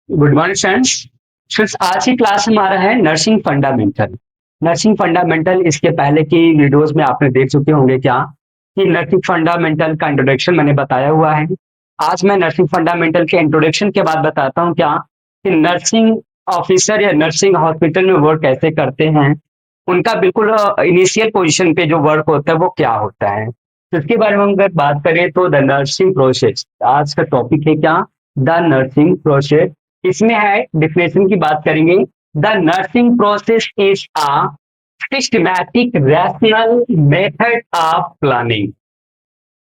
Good morning friends. आज की class हमारा है नर्सिंग फंडामेंटल। नर्सिंग फंडामेंटल इसके पहले की वीडियोस में आपने देख चुके होंगे क्या कि नर्सिंग फंडामेंटल का इंट्रोडक्शन मैंने बताया हुआ है। आज मैं नर्सिंग फंडामेंटल के इंट्रोडक्शन के बाद बताता हूँ क्या कि नर्सिंग ऑफिसर या नर्सिंग हॉस्पिटल में वर्क कैसे करते हैं। उनका बिल्कुल इनिशियल पोजीशन पे जो वर्क होता है वो क्या होता है, तो इसके बारे में हम अगर बात करें तो द नर्सिंग प्रोसेस आज का टॉपिक है क्या, द नर्सिंग प्रोसेस। इसमें है डिफिनेशन की बात करेंगे। The nursing process is a systematic rational method of planning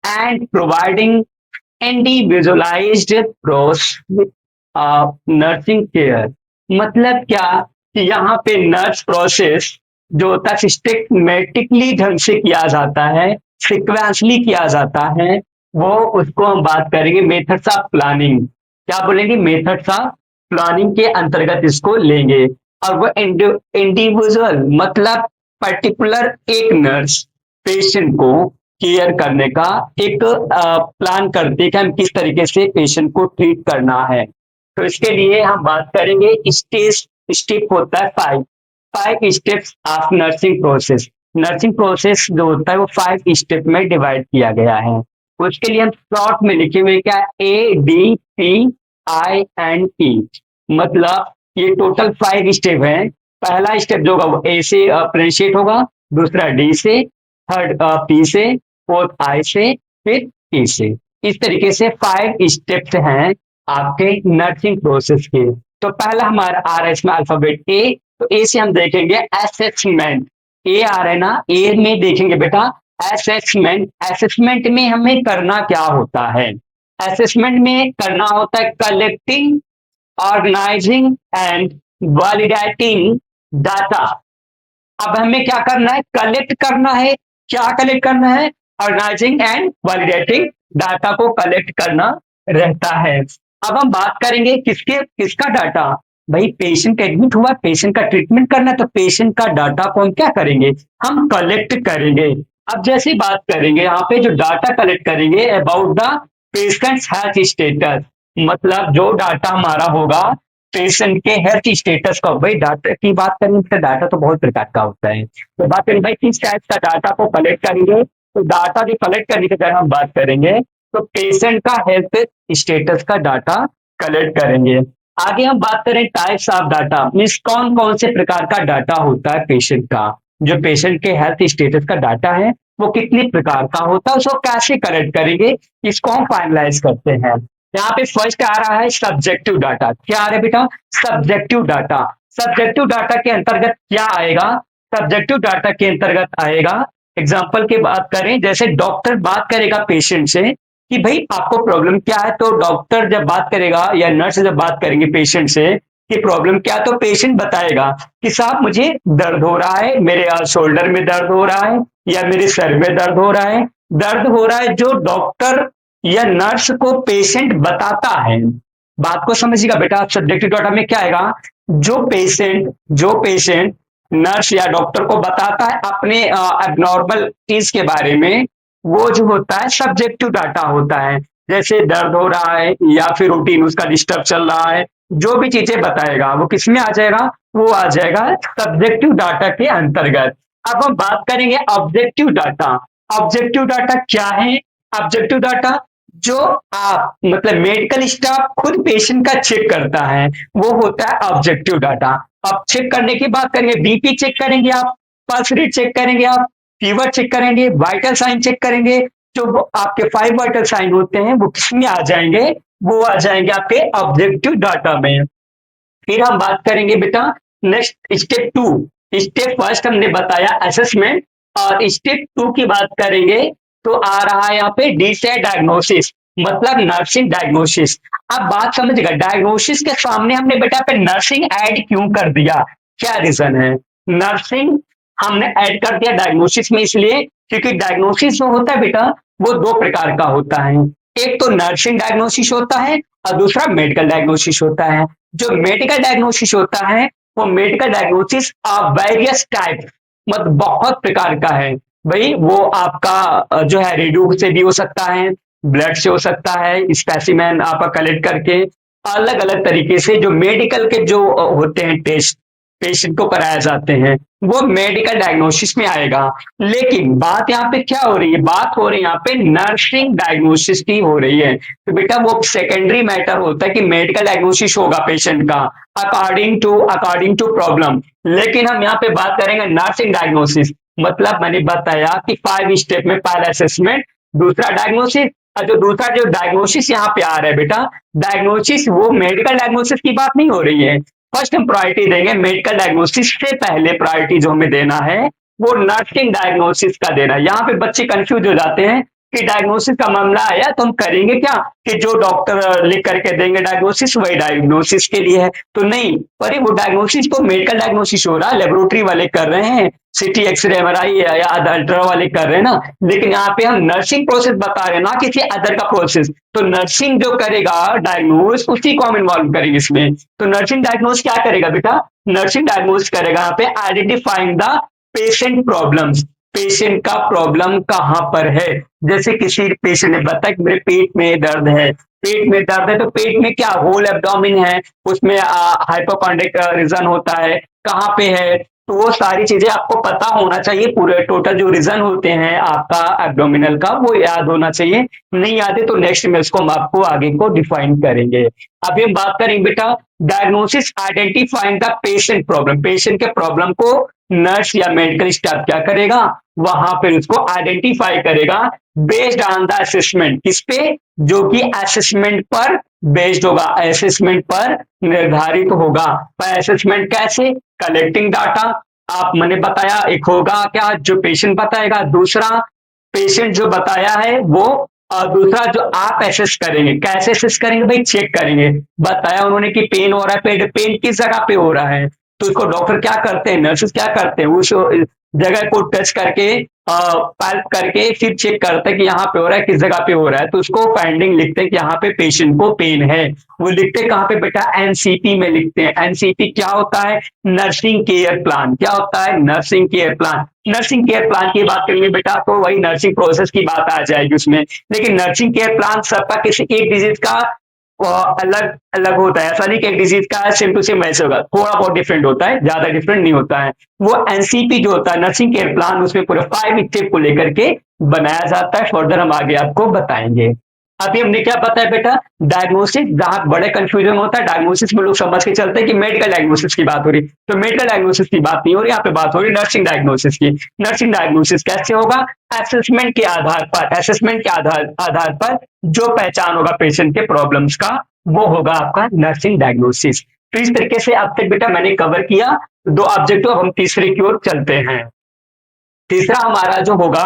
and providing individualised nursing care. मतलब क्या कि यहाँ पे नर्स प्रोसेस जो होता है सिस्टमेटिकली ढंग से किया जाता है, सिक्वेंसली किया जाता है, वो उसको हम बात करेंगे मेथड्स ऑफ प्लानिंग। क्या बोलेंगे? मेथड्स ऑफ प्लानिंग के अंतर्गत इसको लेंगे। और वो इंडिविजुअल मतलब पर्टिकुलर एक नर्स पेशेंट को केयर करने का एक प्लान करती है कि हम किस तरीके से पेशेंट को ट्रीट करना है। तो इसके लिए हम बात करेंगे स्टेज। स्टेप होता है five. Five steps of nursing process. Nursing process जो होता है वो फाइव स्टेप में डिवाइड किया गया है। उसके लिए हम शॉर्ट में लिखे हुए क्या, ADPINE। मतलब ये टोटल फाइव स्टेप है। पहला स्टेप जो होगा वो ए से अप्रेशिएट होगा, दूसरा डी से, थर्ड पी से, फोर्थ आई से, फिर ई से। इस तरीके से फाइव स्टेप्स हैं आपके नर्सिंग प्रोसेस के। तो पहला हमारा आ रहा है इसमें अल्फाबेट ए। तो ए से हम देखेंगे असेसमेंट। ए आ रहा है ना, ए में देखेंगे बेटा असेसमेंट। असेसमेंट में हमें करना क्या होता है? असेसमेंट में करना होता है collecting, organising and validating data. अब हमें क्या करना है? कलेक्ट करना है। क्या कलेक्ट करना है? ऑर्गेनाइजिंग एंड वैलिडेटिंग डाटा को कलेक्ट करना रहता है। अब हम बात करेंगे किसका डाटा? भाई पेशेंट एडमिट हुआ, पेशेंट का ट्रीटमेंट करना है, तो पेशेंट का डाटा को हम क्या करेंगे? हम कलेक्ट करेंगे। अब जैसे बात करेंगे यहाँ पे जो डाटा कलेक्ट करेंगे about the patient health status. मतलब जो डाटा हमारा होगा पेशेंट के हेल्थ स्टेटस का। भाई डाटा की बात करें तो डाटा तो बहुत प्रकार का होता है। तो बात करें भाई किस टाइप का डाटा को कलेक्ट करेंगे, तो डाटा जो कलेक्ट करने की अगर हम बात करेंगे तो पेशेंट का हेल्थ स्टेटस का डाटा कलेक्ट करेंगे। आगे हम बात करें टाइप्स ऑफ डाटा, मीन्स कौन कौन से प्रकार का डाटा होता है पेशेंट का। जो पेशेंट के हेल्थ स्टेटस का डाटा है वो कितने प्रकार का होता है, उसको कैसे कलेक्ट करेंगे, इसको हम फाइनलाइज करते हैं। यहाँ पे फर्स्ट आ रहा है सब्जेक्टिव डाटा। क्या आ रहा है बेटा? Subjective data. सब्जेक्टिव डाटा के अंतर्गत क्या आएगा? सब्जेक्टिव डाटा के अंतर्गत आएगा, एग्जाम्पल की बात करें जैसे डॉक्टर बात करेगा पेशेंट से कि भाई आपको प्रॉब्लम क्या है, तो डॉक्टर जब बात करेगा या नर्स जब बात करेंगे पेशेंट से कि प्रॉब्लम क्या, तो पेशेंट बताएगा कि साहब मुझे दर्द हो रहा है, मेरे शोल्डर में दर्द हो रहा है या मेरे सर में दर्द हो रहा है। दर्द हो रहा है जो डॉक्टर या नर्स को पेशेंट बताता है। बात को समझिएगा बेटा, सब्जेक्टिव डाटा में क्या आएगा? जो पेशेंट नर्स या डॉक्टर को बताता है अपने एबनॉर्मल चीज के बारे में, वो जो होता है सब्जेक्टिव डाटा होता है। जैसे दर्द हो रहा है या फिर रूटीन उसका डिस्टर्ब चल रहा है, जो भी चीजें बताएगा वो किस में आ जाएगा? वो आ जाएगा सब्जेक्टिव डाटा के अंतर्गत। अब हम बात करेंगे ऑब्जेक्टिव डाटा। ऑब्जेक्टिव डाटा क्या है? ऑब्जेक्टिव डाटा जो आप मतलब मेडिकल स्टाफ खुद पेशेंट का चेक करता है वो होता है ऑब्जेक्टिव डाटा। अब चेक करने की बात करेंगे, बीपी चेक करेंगे आप, पल्स रेट चेक करेंगे आप, फीवर चेक करेंगे, वाइटल साइन चेक करेंगे। जो आपके फाइव वाइटल साइन होते हैं वो किसमें आ जाएंगे? वो आ जाएंगे आपके ऑब्जेक्टिव डाटा में। फिर हम बात करेंगे बेटा next step two. Step first हमने बताया असेसमेंट, और स्टेप टू की बात करेंगे तो आ रहा है यहाँ पे डी से डायग्नोसिस, मतलब नर्सिंग डायग्नोसिस। अब बात समझिएगा, डायग्नोसिस के सामने हमने बेटा पे नर्सिंग ऐड क्यों कर दिया? क्या रीजन है? नर्सिंग हमने ऐड कर दिया डायग्नोसिस में इसलिए क्योंकि डायग्नोसिस जो होता है बेटा वो दो प्रकार का होता है। एक तो नर्सिंग डायग्नोसिस होता है और दूसरा मेडिकल डायग्नोसिस होता है। जो मेडिकल डायग्नोसिस होता है वो medical diagnosis of various type, मतलब बहुत प्रकार का है। भाई वो आपका जो है रेडियो से भी हो सकता है, ब्लड से हो सकता है, स्पेसिमेन आपका कलेक्ट करके, अलग अलग तरीके से जो मेडिकल के जो होते हैं टेस्ट पेशेंट को कराए जाते हैं, वो मेडिकल डायग्नोसिस में आएगा। लेकिन बात यहाँ पे क्या हो रही है, बात हो रही है यहाँ पे नर्सिंग डायग्नोसिस की हो रही है। तो बेटा वो सेकेंडरी मैटर होता है कि मेडिकल डायग्नोसिस होगा पेशेंट का अकॉर्डिंग टू प्रॉब्लम। लेकिन हम यहाँ पे बात करेंगे नर्सिंग डायग्नोसिस। मतलब मैंने बताया कि 5 स्टेप में पहला असेसमेंट, दूसरा डायग्नोसिस, और जो दूसरा जो डायग्नोसिस यहाँ पे आ रहा है बेटा, डायग्नोसिस वो मेडिकल डायग्नोसिस की बात नहीं हो रही है। फर्स्ट हम प्रायोरिटी देंगे मेडिकल डायग्नोसिस से पहले प्रायोरिटी जो हमें देना है वो नर्सिंग डायग्नोसिस का देना है। यहाँ पे बच्चे कंफ्यूज हो जाते हैं कि डायग्नोसिस का मामला आया तो हम करेंगे क्या, कि जो डॉक्टर लिख करके देंगे डायग्नोसिस वही डायग्नोसिस के लिए है। तो नहीं, पर वो डायग्नोसिस तो मेडिकल डायग्नोसिस हो रहा है, लेबोरेटरी वाले कर रहे हैं, सिटी एक्सरे एमआरआई या अल्ट्रा वाले कर रहे हैं ना। लेकिन यहाँ पे हम नर्सिंग प्रोसेस बता रहे हैं, ना किसी अदर का प्रोसेस। तो नर्सिंग जो करेगा डायग्नोस उसी को हम इन्वॉल्व करेंगे इसमें। तो नर्सिंग डायग्नोस क्या करेगा बेटा, नर्सिंग डायग्नोस करेगा यहाँ पे identifying the patient problems, patient का प्रॉब्लम कहाँ पर है। जैसे किसी पेशेंट ने बताया कि मेरे पेट में दर्द है, पेट में दर्द है तो पेट में क्या होल एब्डोमिन है, उसमें हाइपोकॉन्ड्रिक रीजन होता है, कहाँ पे है। तो वो सारी चीजें आपको पता होना चाहिए, पूरे टोटल जो रीजन होते हैं आपका एब्डोमिनल का वो याद होना चाहिए। नहीं याद है तो नेक्स्ट में इसको हम आपको आगे को डिफाइन करेंगे। अभी हम बात करेंगे बेटा diagnosis identifying the patient problem, patient के प्रॉब्लम को नर्स या मेडिकल स्टाफ क्या करेगा, वहां पर उसको आइडेंटिफाई करेगा बेस्ड ऑन द असेसमेंट। किस पे, जो कि असेसमेंट पर बेस्ड होगा, असेसमेंट पर निर्धारित होगा। पर असेसमेंट कैसे, कलेक्टिंग डाटा, आप मैंने बताया एक होगा क्या जो पेशेंट बताएगा, दूसरा पेशेंट जो बताया है वो, और दूसरा जो आप एसेस करेंगे। कैसे एसेस करेंगे भाई, चेक करेंगे। बताया उन्होंने कि पेन हो रहा है, पेन पेन किस जगह पे हो रहा है, तो उसको डॉक्टर क्या करते हैं, नर्सेस क्या करते हैं, उस जगह को टच करके पाल्प करके फिर चेक करते हैं कि यहाँ पे हो रहा है, किस जगह पे हो रहा है। तो उसको फाइंडिंग लिखते हैं कि यहाँ पे पेशेंट को पेन है। वो लिखते हैं कहाँ पे बेटा, एनसीपी में लिखते हैं। एनसीपी क्या होता है, नर्सिंग केयर प्लान। क्या होता है, nursing care plan. Nursing care plan की बात करेंगे बेटा तो वही नर्सिंग प्रोसेस की बात आ जाएगी उसमें। लेकिन नर्सिंग केयर प्लान सबका किसी एक डिजीज का अलग अलग होता है, ऐसा नहीं कि एक डिजीज का सेम टू सेम वैसे होगा, थोड़ा बहुत डिफरेंट होता है, ज्यादा डिफरेंट नहीं होता है। वो एनसीपी जो होता है नर्सिंग केयर प्लान, उसमें पूरे 5 स्टेप को लेकर के बनाया जाता है। फर्दर हम आगे आपको बताएंगे। अभी हमने क्या बताया बेटा, डायग्नोसिस, जहां बड़े कंफ्यूजन होता है डायग्नोसिस में लोग समझ के चलते हैं कि मेडिकल डायग्नोसिस की बात हो रही, तो मेडिकल डायग्नोसिस की बात नहीं हो रही, यहाँ पे बात हो रही नर्सिंग डायग्नोसिस की। नर्सिंग डायग्नोसिस कैसे होगा, असेसमेंट के आधार पर, असेसमेंट के आधार पर जो पहचान होगा पेशेंट के प्रॉब्लम्स का, वो होगा आपका नर्सिंग डायग्नोसिस। तो इस तरीके से अब तक बेटा मैंने कवर किया 2 ऑब्जेक्टिव। अब हम तीसरे की ओर चलते हैं। तीसरा हमारा जो होगा,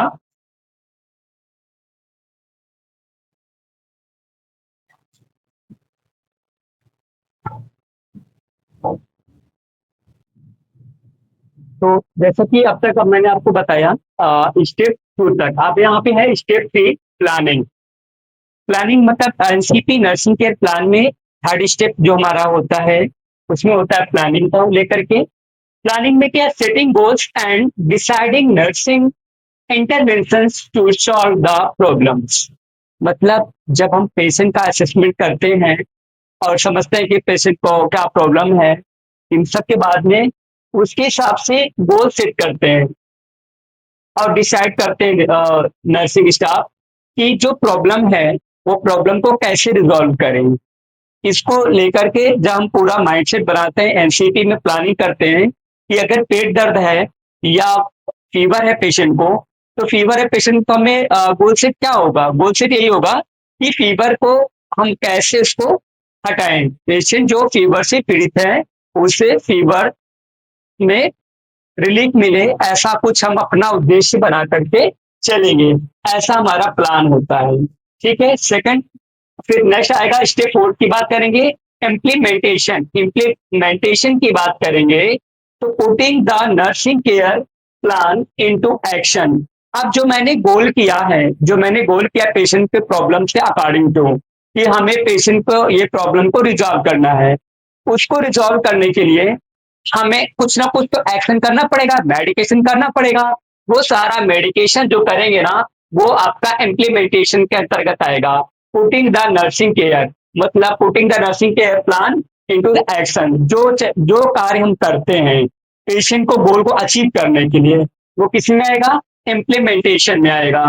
तो जैसा कि अब तक अब मैंने आपको बताया स्टेप 2 तक, अब यहाँ पे है स्टेप 3 प्लानिंग। प्लानिंग मतलब एनसीपी नर्सिंग केयर प्लान में थर्ड स्टेप जो हमारा होता है उसमें होता है प्लानिंग को लेकर के। प्लानिंग में क्या, setting goals and deciding nursing interventions to solve the problems. मतलब जब हम पेशेंट का असेसमेंट करते हैं और समझते हैं कि पेशेंट को क्या प्रॉब्लम है, इन सब के बाद में उसके हिसाब से गोल सेट करते हैं और डिसाइड करते हैं नर्सिंग स्टाफ कि जो प्रॉब्लम है वो प्रॉब्लम को कैसे रिजॉल्व करें। इसको लेकर के जब हम पूरा माइंडसेट बनाते हैं, एनसीपी में प्लानिंग करते हैं कि अगर पेट दर्द है या फीवर है पेशेंट को, तो फीवर है पेशेंट को हमें गोल सेट क्या होगा, गोल सेट यही होगा कि फीवर को हम कैसे उसको हटाएं। पेशेंट जो फीवर से पीड़ित है उसे फीवर में रिलीफ मिले, ऐसा कुछ हम अपना उद्देश्य बना करके चलेंगे। ऐसा हमारा प्लान होता है। ठीक है, सेकंड, फिर नेक्स्ट आएगा स्टेप 4 की बात करेंगे, इम्प्लीमेंटेशन। इम्प्लीमेंटेशन की बात करेंगे तो putting the nursing care plan into action. अब जो मैंने गोल किया है, जो मैंने गोल किया पेशेंट के प्रॉब्लम से अकॉर्डिंग टू कि हमें पेशेंट को ये प्रॉब्लम को रिजॉल्व करना है, उसको रिजॉल्व करने के लिए हमें कुछ ना कुछ तो एक्शन करना पड़ेगा, मेडिकेशन करना पड़ेगा। वो सारा मेडिकेशन जो करेंगे ना वो आपका इम्प्लीमेंटेशन के अंतर्गत आएगा। पुटिंग द नर्सिंग केयर, मतलब putting the nursing care plan into the action. जो कार्य हम करते हैं पेशेंट को गोल को अचीव करने के लिए, वो किस में आएगा? इम्प्लीमेंटेशन में आएगा।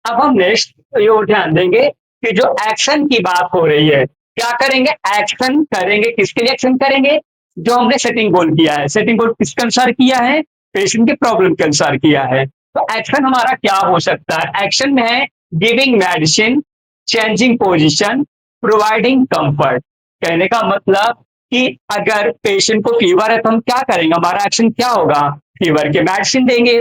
अब हम नेक्स्ट ये ध्यान देंगे कि जो एक्शन की बात हो रही है, क्या करेंगे? एक्शन करेंगे। किसके लिए एक्शन करेंगे? जो हमने सेटिंग गोल किया है। सेटिंग गोल किसके अनुसार किया है? पेशेंट के प्रॉब्लम के अनुसार किया है। तो एक्शन हमारा क्या हो सकता है? एक्शन में है giving medicine, changing position, providing comfort. कहने का मतलब कि अगर पेशेंट को फीवर है तो हम क्या करेंगे? हमारा एक्शन क्या होगा? फीवर के मेडिसिन देंगे।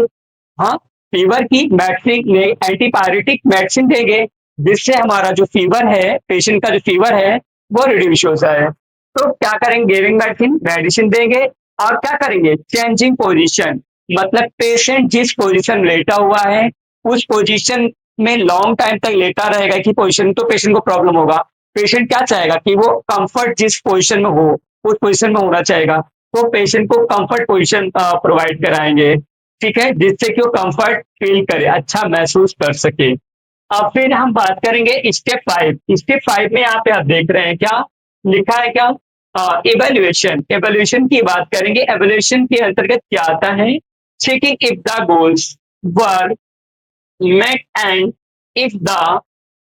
हाँ, फीवर की मेडिसिन, एंटीबायोटिक मेडिसिन देंगे, जिससे हमारा जो फीवर है, पेशेंट का जो फीवर है, वो रिड्यूस हो जाए। तो क्या करेंगे? गिविंग मेडिसिन, मेडिसिन देंगे। और क्या करेंगे? चेंजिंग पोजीशन, मतलब पेशेंट जिस पोजीशन में लेटा हुआ है उस पोजीशन में लॉन्ग टाइम तक लेटा रहेगा कि पोजीशन, तो पेशेंट को प्रॉब्लम होगा। पेशेंट क्या चाहेगा? कि वो कंफर्ट जिस पोजीशन में हो उस पोजीशन में होना चाहेगा। तो पेशेंट को कंफर्ट पोजीशन प्रोवाइड कराएंगे, ठीक है, जिससे कि वो कंफर्ट फील करे, अच्छा महसूस कर सके। अब फिर हम बात करेंगे स्टेप 5। स्टेप 5 में यहाँ पे आप देख रहे हैं क्या लिखा है? क्या? एवेल्युएशन। एवेल्युएशन की बात करेंगे। एवेल्युएशन के अंतर्गत क्या आता है? Checking if the goals were met and if the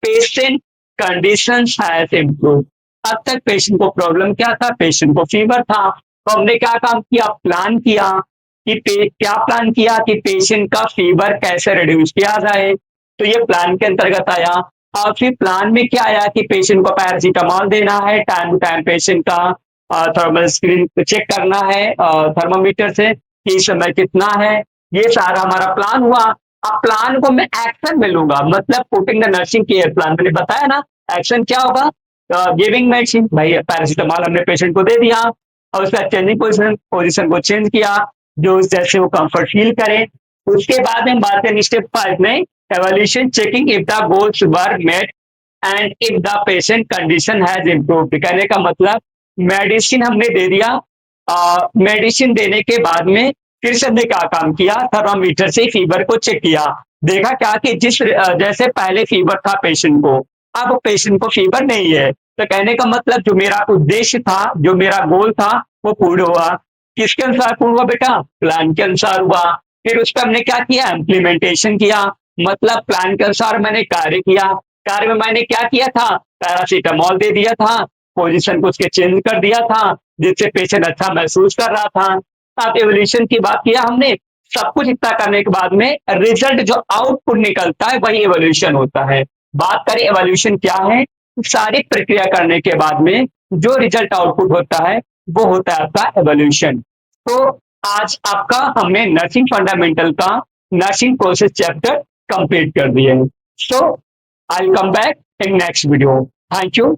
patient conditions has improved। अब तक पेशेंट को प्रॉब्लम क्या था? पेशेंट को फीवर था। तो हमने क्या काम किया? प्लान किया कि क्या प्लान किया कि पेशेंट का फीवर कैसे रिड्यूस किया जाए। तो ये प्लान के अंतर्गत आया। और फिर प्लान में क्या आया कि पेशेंट को पैरासीटामोल देना है, टाइम टू टाइम पेशेंट का थर्मल स्क्रीन चेक करना है थर्मोमीटर से कि इस समय कितना है। ये सारा हमारा प्लान हुआ। अब प्लान को मैं एक्शन में लूंगा, मतलब putting the nursing care plan. मैंने बताया ना, एक्शन क्या होगा? गिविंग मेडिसिन, भाई पैरासीटामोल हमने पेशेंट को दे दिया और उसका चेंजिंग पोजीशन पोजीशन को चेंज किया जो जैसे वो कंफर्ट फील करे। उसके बाद में बात करें स्टेप 5 में evolution, checking if the goals were met and if the patient condition has improved. कहने का मतलब मेडिसिन हमने दे दिया, मेडिसिन देने के बाद में फिर से हमने क्या काम किया? थर्मामीटर से फीवर को चेक किया। देखा क्या कि जैसे पहले फीवर था पेशेंट को, अब पेशेंट को फीवर नहीं है। तो कहने का मतलब जो मेरा उद्देश्य था, जो मेरा गोल था, वो पूर्ण हुआ। किसके अनुसार पूर्ण हुआ बेटा? प्लान के अनुसार हुआ। फिर उस पर हमने क्या किया? इम्प्लीमेंटेशन किया, मतलब प्लान के अनुसार मैंने कार्य किया। कार्य में मैंने क्या किया था? पैरासीटामोल दे दिया था, पोजीशन को उसके चेंज कर दिया था, जिससे पेशेंट अच्छा महसूस कर रहा था। अब एवोल्यूशन की बात किया हमने। सब कुछ इतना करने के बाद में रिजल्ट जो आउटपुट निकलता है वही एवोल्यूशन होता है। बात करें एवोल्यूशन क्या है? सारी प्रक्रिया करने के बाद में जो रिजल्ट आउटपुट होता है वो होता है आपका एवोल्यूशन। तो आज आपका हमने नर्सिंग फंडामेंटल का नर्सिंग प्रोसेस चैप्टर कंप्लीट कर दिए हैं। So I come back in next video. Thank you.